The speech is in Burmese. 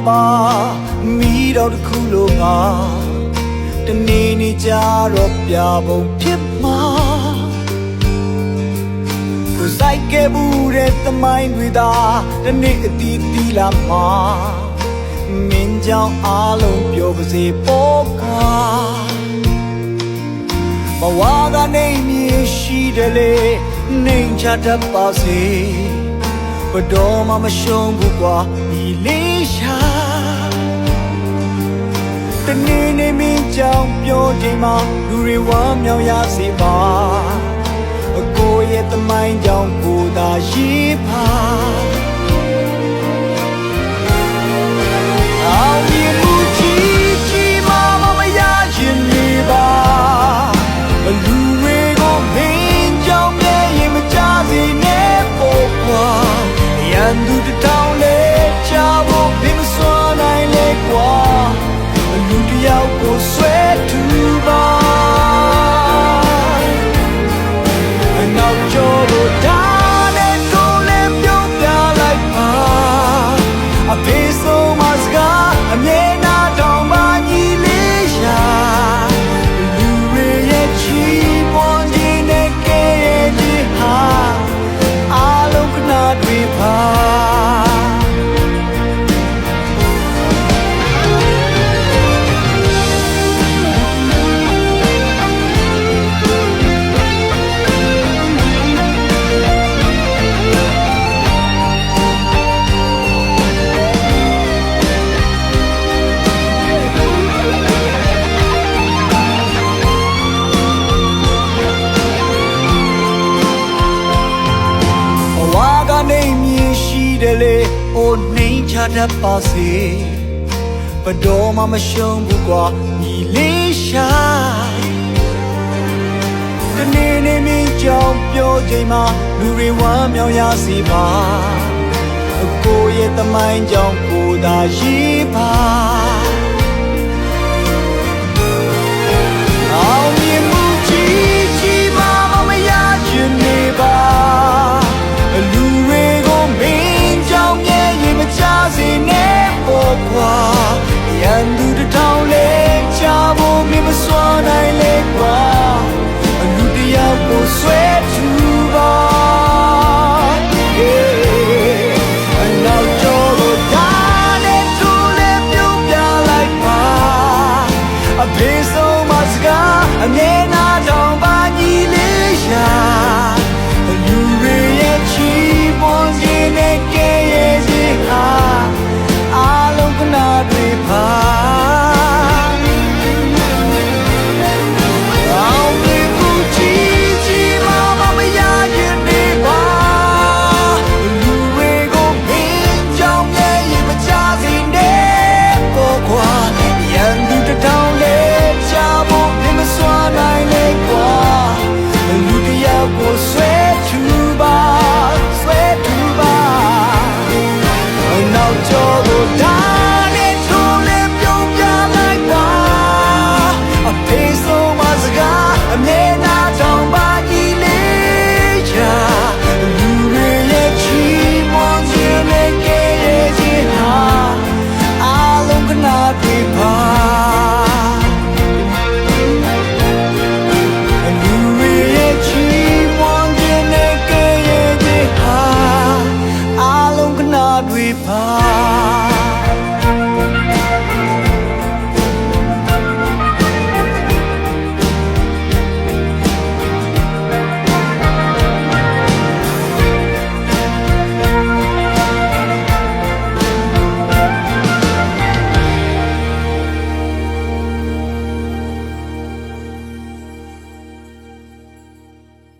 မှာမီးတော်တစ်ခုလိုငါတနေ့နေ့ကြတော့ပြပုံဖြစ်မှာကိုစိုက်ခဲ့ဘူးတဲ့သမိုင်းတွေသာတနေ့အတီးတီးလာမှာမင်းကြောင့်အားလုံးပြောပါစေပေါ့ကွာဘဝကနေမြင်ရှိတယ်လေနှိမ်ချတတ်ပါစေဘတော်မှမရှုံးဘူးကွာဒီလေးရှာတနေ့နေ့မင်းကြောင့်ပြောချိန်မှာလူတွေဝမ်းမြောက်ရစေပါအကိုရဲ့သမိုင်းကြောင့်ကိုသာရှိပါအောင်မြင်မှုကြီးကြီးမားမရရင်နေပါလူတွေကိုမင်းကြောင့်မြဲရင်မကြစေနဲ့ပေါ့ကွာရန်သူတောင်းလေချဖို့ဘယ်မစွမ်းနိုင်လေကွာလူတယောက်ကိုဆွဲထူပါနောက်ကျော်ကိုဒါနဲ့ကိုလည်းပြုံးပြလိုက်ပါအဖေဆုံးမစကားအမြဲနာတောင်းပါညီလေးရှာလူတွေရဲ့ချီးမွမ်းခြင်းနဲ့ကဲရဲ့ခြင်းဟာအားလုံးကနာတွေပါအိုနှိမ်ချတတ်ပါစေဘတော်မှမရှုံးဘူးကွာညီလေးရှာတနေ့နေ့မင်းကြောင့်ပြောချိန်မှာလူတွေဝမ်းမြောက်ရစေပါအကိုရဲ့သမိုင်းကြောင့်ကိုသာရှိပါအောင်မြင်မှုကြီးကြီးမားမရချင်နေပါလူတွေကိုမင်းကြောင့်မြဲရင်မချစေနဲ့ပေါ့ကွာရန်သူတောင်းလေချဖို့မင်းမစွမ်းနိုင်လေကွာလူတယောက်ကိုဆွဲထူပါနောက်ကျော်ကိုဒါနဲ့သူလည်းပြုံးပြလိုက်ပါအဖေဆုံးမစကားအမြဲနာတောင်းပါညီလေးရှာလူတွေရဲ့ချီးမွမ်းခြင်းနဲ့ကဲရဲ့ခြင်းဟာအားလုံးကနာတွေပါအောင်မြင်မှုကြီးကြီးမားမရရင်နေပါလူတွေကိုမင်းကြောင့်မြဲရင်မကြစေနဲ့ပေါ့ကွာရန်သူတောင်းလေချဖို့မင်းမစွမ်းနိုင်လေကွာလူတယောက်ကိုဆွဲထူပါဆွဲထူပါနောက်ကျော်ကိုဒါနဲ့သူလည်းပြုံးပြလိုက်ပါအဖေဆုံးမစကားအမြဲနာတောင်းပါကြီးလေးချာလူတွေရဲ့ချီးမွမ်းခြင်းနဲ့ကဲရဲ့ခြင်းဟာအားလုံးကနာတွေပါလူတွေရဲ့ချီးမွမ်းခြင်းနဲ့ကဲရဲ့ခြင်းဟာအားလုံးကနာတွေပါ